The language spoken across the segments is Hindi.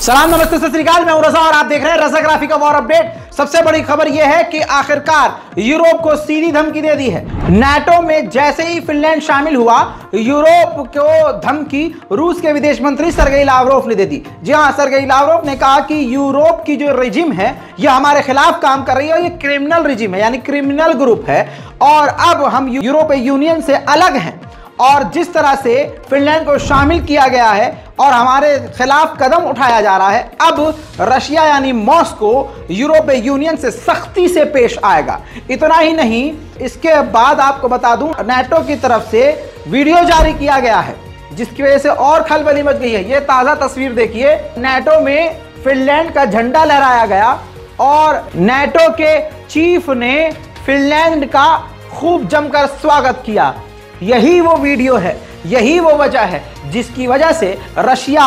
सलाम नमस्ते सत श्री अकाल, मैं हूं रजा और आप देख रहे हैं रजा ग्राफिक का वॉर अपडेट। सबसे बड़ी खबर यह है कि आखिरकार यूरोप को सीधी धमकी दे दी है। नाटो में जैसे ही फिनलैंड शामिल हुआ, यूरोप को धमकी रूस के विदेश मंत्री सर्गेई लावरोव ने दे दी। जी हां, सर्गेई लावरोव ने कहा कि यूरोप की जो रिजिम है यह हमारे खिलाफ काम कर रही है और यह क्रिमिनल रिजिम है, यानी क्रिमिनल ग्रुप है और अब हम यूरोपीय यूनियन से अलग हैं। और जिस तरह से फिनलैंड को शामिल किया गया है और हमारे खिलाफ कदम उठाया जा रहा है, अब रशिया यानी मॉस्को यूरोपीय यूनियन से सख्ती से पेश आएगा। इतना ही नहीं, इसके बाद आपको बता दूं, नाटो की तरफ से वीडियो जारी किया गया है जिसकी वजह से और खलबली मच गई है। यह ताजा तस्वीर देखिए, नाटो में फिनलैंड का झंडा लहराया गया और नाटो के चीफ ने फिनलैंड का खूब जमकर स्वागत किया। यही वो वीडियो है, यही वो वजह है जिसकी वजह से रशिया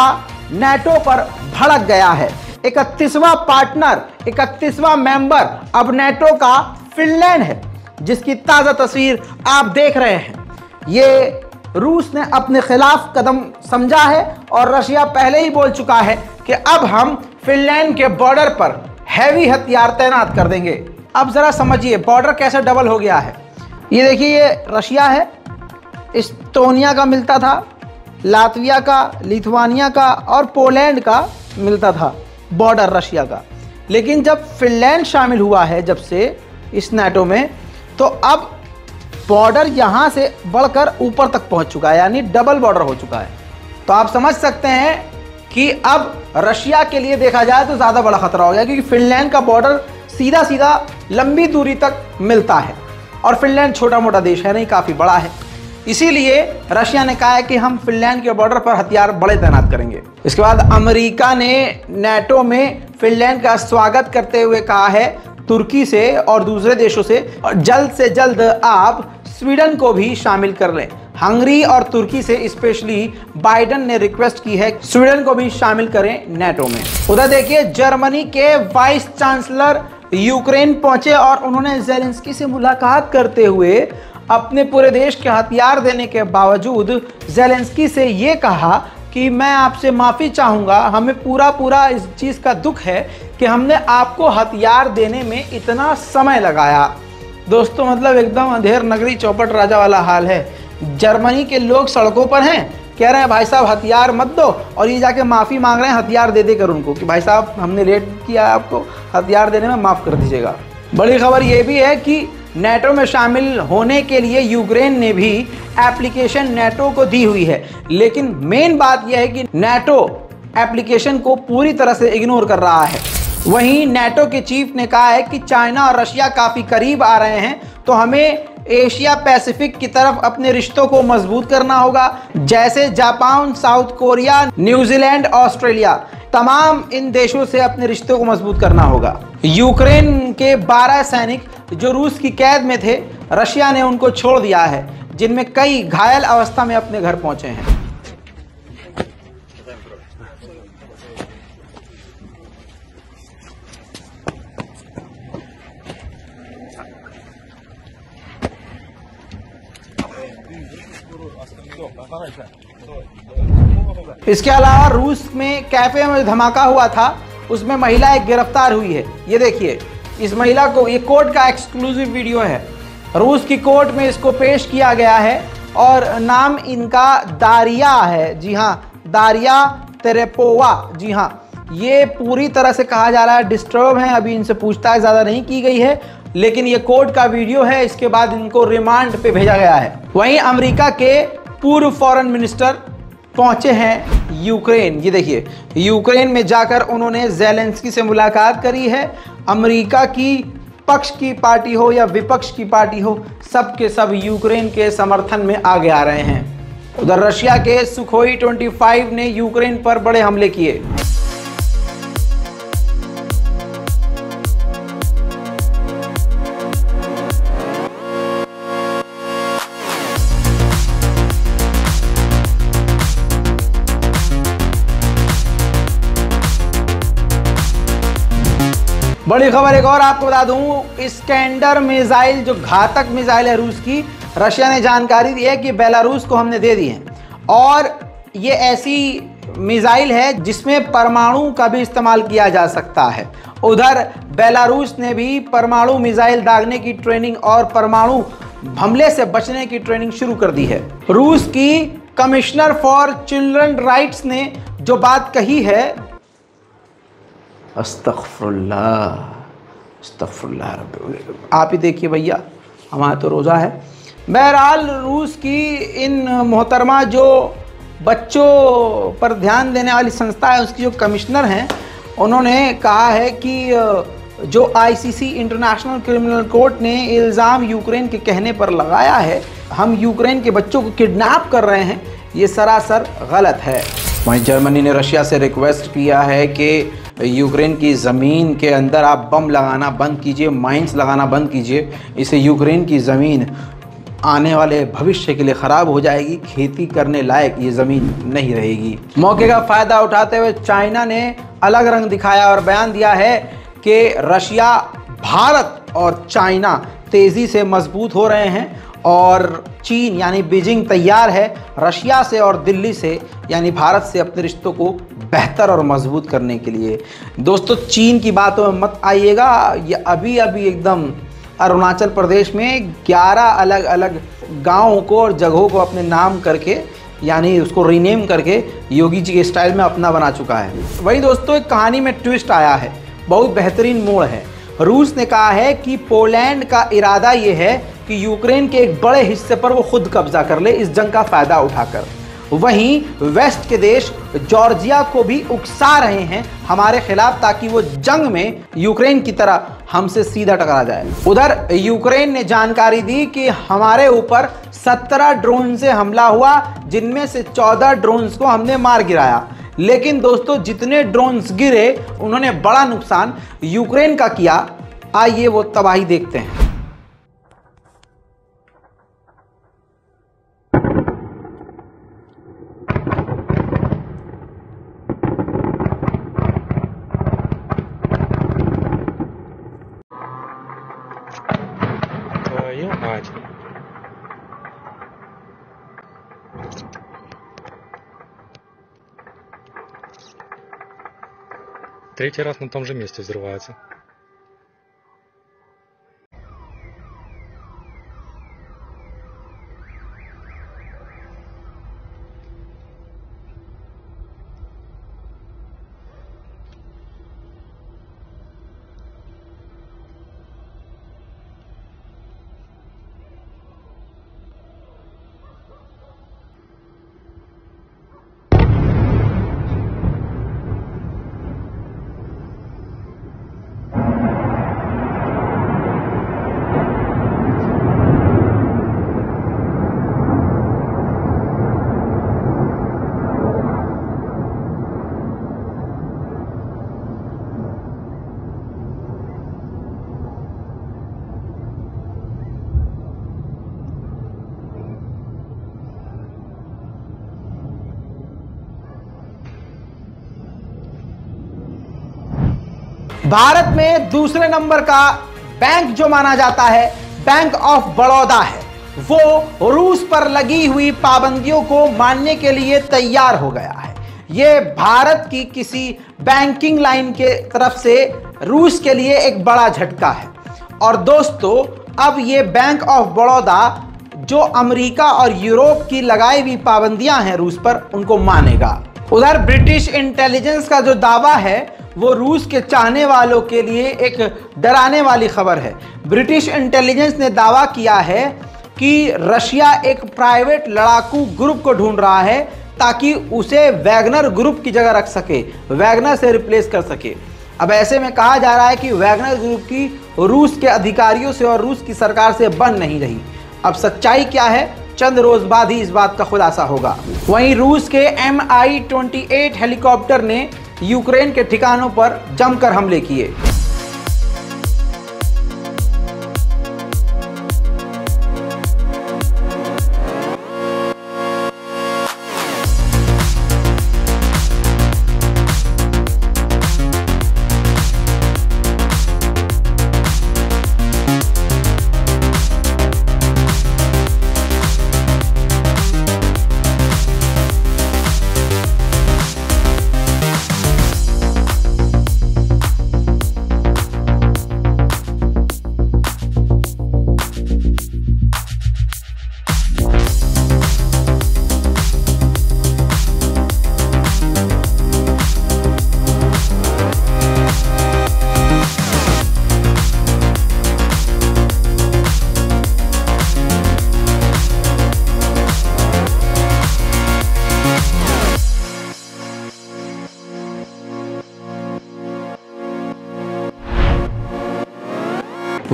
नाटो पर भड़क गया है। 31वां पार्टनर, 31वां मेंबर अब नाटो का फिनलैंड है, जिसकी ताजा तस्वीर आप देख रहे हैं। ये रूस ने अपने खिलाफ कदम समझा है और रशिया पहले ही बोल चुका है कि अब हम फिनलैंड के बॉर्डर पर हैवी हथियार तैनात कर देंगे। अब जरा समझिए बॉर्डर कैसे डबल हो गया है। ये देखिए, ये रशिया है, एस्टोनिया का मिलता था, लातविया का, लिथुआनिया का और पोलैंड का मिलता था बॉर्डर रशिया का। लेकिन जब फिनलैंड शामिल हुआ है जब से इस नाटो में, तो अब बॉर्डर यहाँ से बढ़कर ऊपर तक पहुँच चुका है, यानी डबल बॉर्डर हो चुका है। तो आप समझ सकते हैं कि अब रशिया के लिए देखा जाए तो ज़्यादा बड़ा खतरा हो गया, क्योंकि फिनलैंड का बॉर्डर सीधा सीधा लंबी दूरी तक मिलता है और फिनलैंड छोटा मोटा देश है नहीं, काफ़ी बड़ा है। इसीलिए रशिया ने कहा है कि हम फिनलैंड के बॉर्डर पर हथियार बड़े तैनात करेंगे। इसके बाद अमेरिका ने नाटो में फिनलैंड का स्वागत करते हुए कहा है तुर्की से और दूसरे देशों से जल्द आप स्वीडन को भी शामिल कर लें। हंगरी और तुर्की से स्पेशली बाइडेन ने रिक्वेस्ट की है स्वीडन को भी शामिल करें नाटो में। उधर देखिए, जर्मनी के वाइस चांसलर यूक्रेन पहुंचे और उन्होंने ज़ेलेंस्की से मुलाकात करते हुए अपने पूरे देश के हथियार देने के बावजूद ज़ेलेंस्की से ये कहा कि मैं आपसे माफ़ी चाहूँगा, हमें पूरा इस चीज़ का दुख है कि हमने आपको हथियार देने में इतना समय लगाया। दोस्तों, मतलब एकदम अंधेर नगरी चौपट राजा वाला हाल है। जर्मनी के लोग सड़कों पर हैं, कह रहे हैं भाई साहब हथियार मत दो, और ये जाके माफ़ी मांग रहे हैं हथियार दे देकर उनको कि भाई साहब हमने लेट किया, आपको हथियार देने में माफ़ कर दीजिएगा। बड़ी खबर ये भी है कि नाटो में शामिल होने के लिए यूक्रेन ने भी एप्लीकेशन नाटो को दी हुई है, लेकिन मेन बात यह है कि नाटो एप्लीकेशन को पूरी तरह से इग्नोर कर रहा है। वहीं नाटो के चीफ ने कहा है कि चाइना और रशिया काफ़ी करीब आ रहे हैं, तो हमें एशिया पैसिफिक की तरफ अपने रिश्तों को मजबूत करना होगा, जैसे Japan, south Korea, New Zealand, Australia, तमाम इन देशों से अपने रिश्तों को मजबूत करना होगा। यूक्रेन के 12 सैनिक जो रूस की कैद में थे, रशिया ने उनको छोड़ दिया है, जिनमें कई घायल अवस्था में अपने घर पहुंचे हैं। इसके अलावा रूस में कैफे में धमाका हुआ था, उसमें महिला एक गिरफ्तार हुई है। ये देखिए, इस महिला को, ये कोर्ट का एक्सक्लूसिव वीडियो है, रूस की कोर्ट में इसको पेश किया गया है और नाम इनका दारिया है। जी हाँ, दारिया तेरेपोवा। जी हाँ, ये पूरी तरह से कहा जा रहा है डिस्टर्ब हैं, अभी इनसे पूछताछ ज़्यादा नहीं की गई है, लेकिन ये कोर्ट का वीडियो है। इसके बाद इनको रिमांड पे भेजा गया है। वहीं अमेरिका के पूर्व फॉरेन मिनिस्टर पहुंचे हैं यूक्रेन। ये देखिए, यूक्रेन में जाकर उन्होंने ज़ेलेंस्की से मुलाकात करी है। अमेरिका की पक्ष की पार्टी हो या विपक्ष की पार्टी हो, सब के सब यूक्रेन के समर्थन में आगे आ रहे हैं। उधर रशिया के सुखोई 25 ने यूक्रेन पर बड़े हमले किए। बड़ी खबर एक और आपको बता दूं, इस्कैंडर मिसाइल जो घातक मिसाइल है रूस की, रशिया ने जानकारी दी है कि बेलारूस को हमने दे दी है और ये ऐसी मिसाइल है जिसमें परमाणु का भी इस्तेमाल किया जा सकता है। उधर बेलारूस ने भी परमाणु मिसाइल दागने की ट्रेनिंग और परमाणु हमले से बचने की ट्रेनिंग शुरू कर दी है। रूस की कमिश्नर फॉर चिल्ड्रन राइट्स ने जो बात कही है, अस्तगफुरुल्लाह, अस्तगफुरुल्लाह, आप ही देखिए भैया, हमारा तो रोज़ा है। बहरहाल रूस की इन मोहतरमा जो बच्चों पर ध्यान देने वाली संस्था है, उसकी जो कमिश्नर हैं, उन्होंने कहा है कि जो आईसीसी इंटरनेशनल क्रिमिनल कोर्ट ने इल्ज़ाम यूक्रेन के कहने पर लगाया है, हम यूक्रेन के बच्चों को किडनैप कर रहे हैं, ये सरासर गलत है। वहीं जर्मनी ने रशिया से रिक्वेस्ट किया है कि यूक्रेन की ज़मीन के अंदर आप बम लगाना बंद कीजिए, माइंस लगाना बंद कीजिए, इससे यूक्रेन की ज़मीन आने वाले भविष्य के लिए ख़राब हो जाएगी, खेती करने लायक ये ज़मीन नहीं रहेगी। मौके का फ़ायदा उठाते हुए चाइना ने अलग रंग दिखाया और बयान दिया है कि रशिया, भारत और चाइना तेज़ी से मजबूत हो रहे हैं और चीन यानी बीजिंग तैयार है रशिया से और दिल्ली से यानी भारत से अपने रिश्तों को बेहतर और मजबूत करने के लिए। दोस्तों, चीन की बातों में मत आइएगा, ये अभी एकदम अरुणाचल प्रदेश में 11 अलग अलग गाँवों को और जगहों को अपने नाम करके यानी उसको रीनेम करके योगी जी के स्टाइल में अपना बना चुका है। वही दोस्तों, एक कहानी में ट्विस्ट आया है, बहुत बेहतरीन मोड़ है। रूस ने कहा है कि पोलैंड का इरादा ये है कि यूक्रेन के एक बड़े हिस्से पर वो खुद कब्जा कर ले इस जंग का फ़ायदा उठाकर। वहीं वेस्ट के देश जॉर्जिया को भी उकसा रहे हैं हमारे खिलाफ, ताकि वो जंग में यूक्रेन की तरह हमसे सीधा टकरा जाए। उधर यूक्रेन ने जानकारी दी कि हमारे ऊपर 17 ड्रोन से हमला हुआ, जिनमें से 14 ड्रोन्स को हमने मार गिराया। लेकिन दोस्तों, जितने ड्रोन्स गिरे उन्होंने बड़ा नुकसान यूक्रेन का किया। आइए वो तबाही देखते हैं। Третий раз на том же месте взрывается. भारत में दूसरे नंबर का बैंक जो माना जाता है बैंक ऑफ बड़ौदा है, वो रूस पर लगी हुई पाबंदियों को मानने के लिए तैयार हो गया है। ये भारत की किसी बैंकिंग लाइन के तरफ से रूस के लिए एक बड़ा झटका है। और दोस्तों, अब ये बैंक ऑफ बड़ौदा जो अमेरिका और यूरोप की लगाई हुई पाबंदियां हैं रूस पर, उनको मानेगा। उधर ब्रिटिश इंटेलिजेंस का जो दावा है वो रूस के चाहने वालों के लिए एक डराने वाली खबर है। ब्रिटिश इंटेलिजेंस ने दावा किया है कि रशिया एक प्राइवेट लड़ाकू ग्रुप को ढूंढ रहा है ताकि उसे वैगनर ग्रुप की जगह रख सके, वैगनर से रिप्लेस कर सके। अब ऐसे में कहा जा रहा है कि वैगनर ग्रुप की रूस के अधिकारियों से और रूस की सरकार से बन नहीं रही। अब सच्चाई क्या है, चंद रोज बाद ही इस बात का खुलासा होगा। वहीं रूस के Mi-28 हेलीकॉप्टर ने यूक्रेन के ठिकानों पर जमकर हमले किए।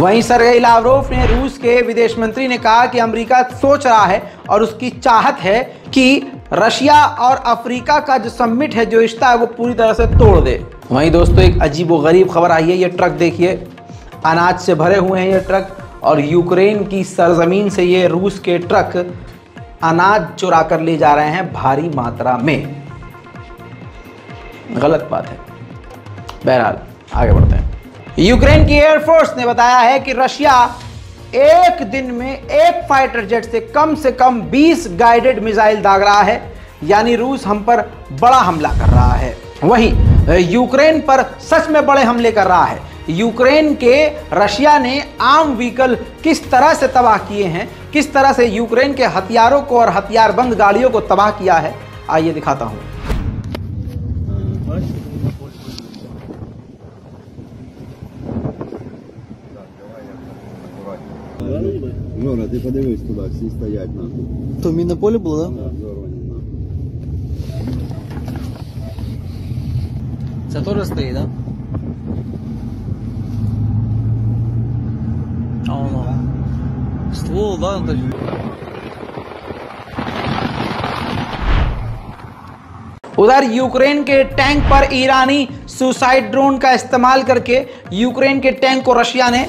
वहीं सर्गेई लावरोव ने, रूस के विदेश मंत्री ने कहा कि अमेरिका सोच रहा है और उसकी चाहत है कि रशिया और अफ्रीका का जो समिट है, जो रिश्ता है, वो पूरी तरह से तोड़ दे। वहीं दोस्तों एक अजीबोगरीब खबर आई है। ये ट्रक देखिए, अनाज से भरे हुए हैं ये ट्रक, और यूक्रेन की सरजमीन से ये रूस के ट्रक अनाज चुरा कर ले जा रहे हैं भारी मात्रा में। गलत बात है। बहरहाल आगे बढ़ते हैं। यूक्रेन की एयरफोर्स ने बताया है कि रशिया एक दिन में एक फाइटर जेट से कम 20 गाइडेड मिसाइल दाग रहा है, यानी रूस हम पर बड़ा हमला कर रहा है। वहीं यूक्रेन पर सच में बड़े हमले कर रहा है। यूक्रेन के रशिया ने आम व्हीकल किस तरह से तबाह किए हैं, किस तरह से यूक्रेन के हथियारों को और हथियारबंद गाड़ियों को तबाह किया है, आइए दिखाता हूं। Жора, ти подивись туди, всі стоять нахуй. То мінне поле було, так? Да, взорвані нахуй. Це теж стоїть, так? А воно. Ствол, так? उधर यूक्रेन के टैंक पर ईरानी सुसाइड ड्रोन का इस्तेमाल करके यूक्रेन के टैंक को रशिया ने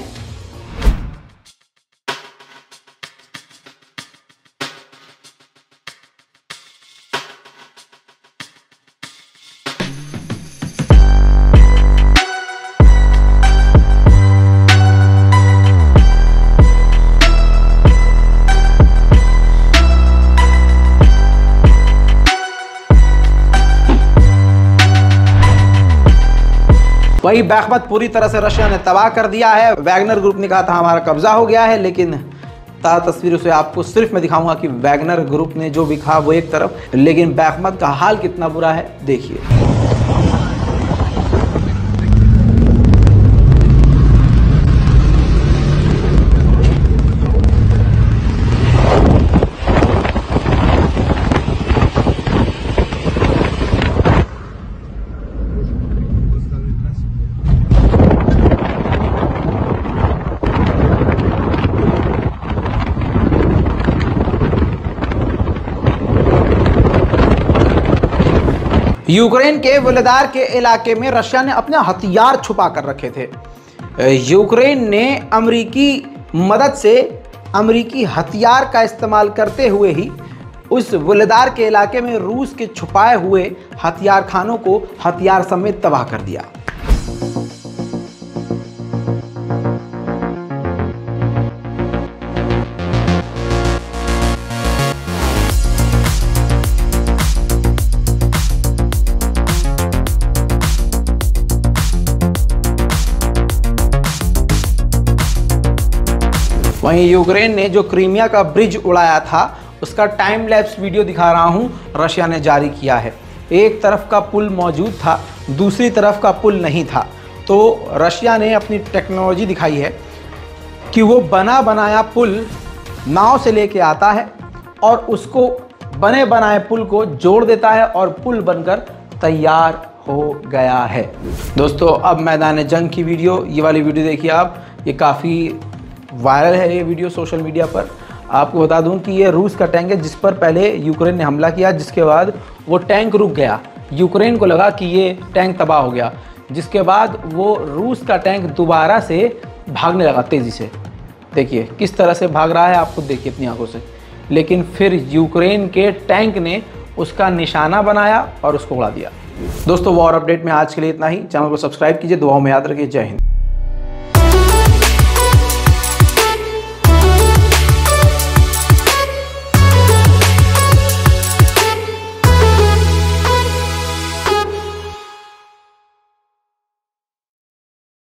वही बैखमत पूरी तरह से रशिया ने तबाह कर दिया है। वैगनर ग्रुप ने कहा था हमारा कब्जा हो गया है, लेकिन तस्वीरों से आपको सिर्फ मैं दिखाऊंगा कि वैगनर ग्रुप ने जो भी कहा वो एक तरफ, लेकिन बैखमत का हाल कितना बुरा है देखिए। यूक्रेन के वोल्दार के इलाके में रशिया ने अपने हथियार छुपा कर रखे थे। यूक्रेन ने अमेरिकी मदद से अमेरिकी हथियार का इस्तेमाल करते हुए ही उस वोल्दार के इलाके में रूस के छुपाए हुए हथियार खानों को हथियार समेत तबाह कर दिया। वहीं यूक्रेन ने जो क्रीमिया का ब्रिज उड़ाया था, उसका टाइम लैप्स वीडियो दिखा रहा हूं, रशिया ने जारी किया है। एक तरफ का पुल मौजूद था, दूसरी तरफ का पुल नहीं था। तो रशिया ने अपनी टेक्नोलॉजी दिखाई है कि वो बना बनाया पुल नाव से लेके आता है और उसको बने बनाए पुल को जोड़ देता है और पुल बनकर तैयार हो गया है। दोस्तों अब मैदान जंग की वीडियो, ये वाली वीडियो देखिए आप, ये काफ़ी वायरल है ये वीडियो सोशल मीडिया पर। आपको बता दूं कि ये रूस का टैंक है जिस पर पहले यूक्रेन ने हमला किया, जिसके बाद वो टैंक रुक गया। यूक्रेन को लगा कि ये टैंक तबाह हो गया, जिसके बाद वो रूस का टैंक दोबारा से भागने लगा तेज़ी से। देखिए किस तरह से भाग रहा है, आप खुद देखिए अपनी आंखों से। लेकिन फिर यूक्रेन के टैंक ने उसका निशाना बनाया और उसको उड़ा दिया। दोस्तों वॉर अपडेट में आज के लिए इतना ही। चैनल को सब्सक्राइब कीजिए, दुआओं में याद रखिए। जय हिंद।